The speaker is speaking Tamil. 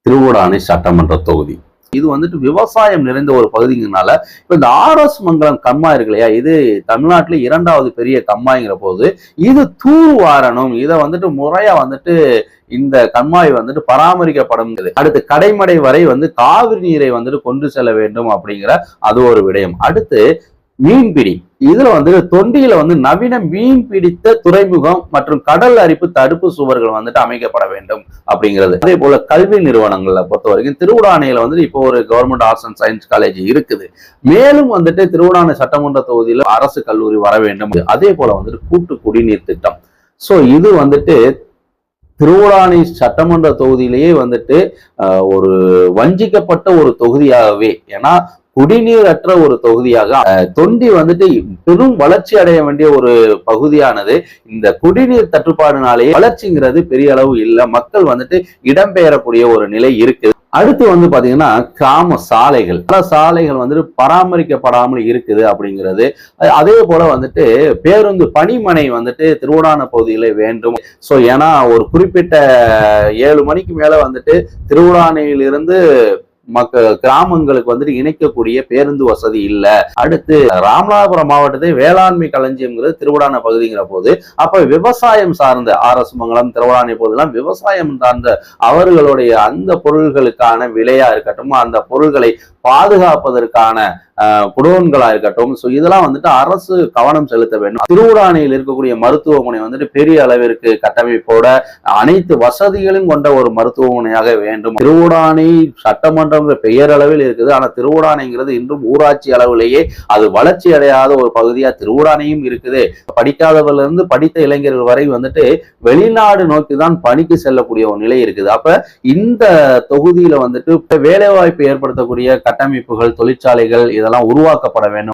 திருவோடானை சட்டமன்ற தொகுதி. இது வந்துட்டு விவசாயம் நிறைந்த ஒரு பகுதிங்கனால இப்ப இந்த ஆர்எஸ் மங்கலம் கம்மாய் இருக்கு இல்லையா, இது தமிழ்நாட்டில் 2வது பெரிய கம்மாய்ங்கிற போது இது தூர்வாரணும், இதை வந்துட்டு முறையா வந்துட்டு இந்த கண்மாய் வந்துட்டு பராமரிக்கப்படும். அடுத்து கடைமடை வரை காவிரி நீரை கொண்டு செல்ல வேண்டும் அப்படிங்கிற அது ஒரு விடயம். அடுத்து மீன்பிடி, இதுல தொண்டியில நவீன மீன் பிடித்த துறைமுகம் மற்றும் கடல் அரிப்பு தடுப்பு சுவர்கள் அமைக்கப்பட வேண்டும் அப்படிங்கிறது. அதே போல கல்வி நிறுவனங்கள்ல பொறுத்த வரைக்கும் திருவிடானையில இப்போ ஒரு government arts and science college இருக்குது. மேலும் திருவிடானை சட்டமன்ற தொகுதியில அரசு கல்லூரி வர வேண்டும். அதே போல கூட்டு குடிநீர் திட்டம். சோ இது திருவிடானை சட்டமன்ற தொகுதியிலேயே ஒரு வஞ்சிக்கப்பட்ட ஒரு தொகுதியாகவே, ஏன்னா குடிநீர் அற்ற ஒரு தொகுதியாக தொண்டி பெரும் வளர்ச்சி அடைய வேண்டிய ஒரு பகுதியானது இந்த குடிநீர் தட்டுப்பாடுனாலேயே வளர்ச்சிங்கிறது பெரிய அளவு இல்லை. மக்கள் இடம்பெயரக்கூடிய ஒரு நிலை இருக்கு. அடுத்து பாத்தீங்கன்னா கிராம சாலைகள், பல சாலைகள் பராமரிக்கப்படாமல் இருக்குது அப்படிங்கிறது. அதே போல பேருந்து பணிமனை திருவிடானை பகுதியில வேண்டும். சோ ஏன்னா ஒரு குறிப்பிட்ட 7 மணிக்கு மேல திருவிடானையிலிருந்து கிராமங்களுக்கு இணைக்கக்கூடிய பேருந்து வசதி இல்ல. அடுத்து ராமநாதபுரம் மாவட்டத்தை வேளாண்மை களஞ்சியம்ங்கிறது திருவிடானை பகுதிங்கிற போது அப்ப விவசாயம் சார்ந்த ஆர்எஸ் மங்கலம் திருவிடானை போதெல்லாம் விவசாயம் சார்ந்த அவர்களுடைய அந்த பொருள்களுக்கான விலையா இருக்கட்டும், அந்த பொருள்களை பாதுகாப்பதற்கான குடோன்களா இருக்கட்டும், சோ இதெல்லாம் அரசு கவனம் செலுத்த வேண்டும். திருவிடானையில் இருக்கக்கூடிய மருத்துவமனை பெரிய அளவிற்கு கட்டமைப்போட அனைத்து வசதிகளும் கொண்ட ஒரு மருத்துவமனையாக வேண்டும். திருவிடானை சட்டமன்ற பெயர் அளவில் இருக்குது, ஆனா திருவிடானைங்கிறது இன்றும் ஊராட்சி அளவிலேயே அது வளர்ச்சி அடையாத ஒரு பகுதியா திருவிடானையும் இருக்குது. படிக்காதவர்ல இருந்து படித்த இளைஞர்கள் வரை வெளிநாடு நோக்கிதான் பணிக்கு செல்லக்கூடிய ஒரு நிலை இருக்குது. அப்ப இந்த தொகுதியில வேலை வாய்ப்பு ஏற்படுத்தக்கூடிய கட்டமைப்புகள், தொழிற்சாலைகள் இதெல்லாம் உருவாக்கப்பட வேண்டும்.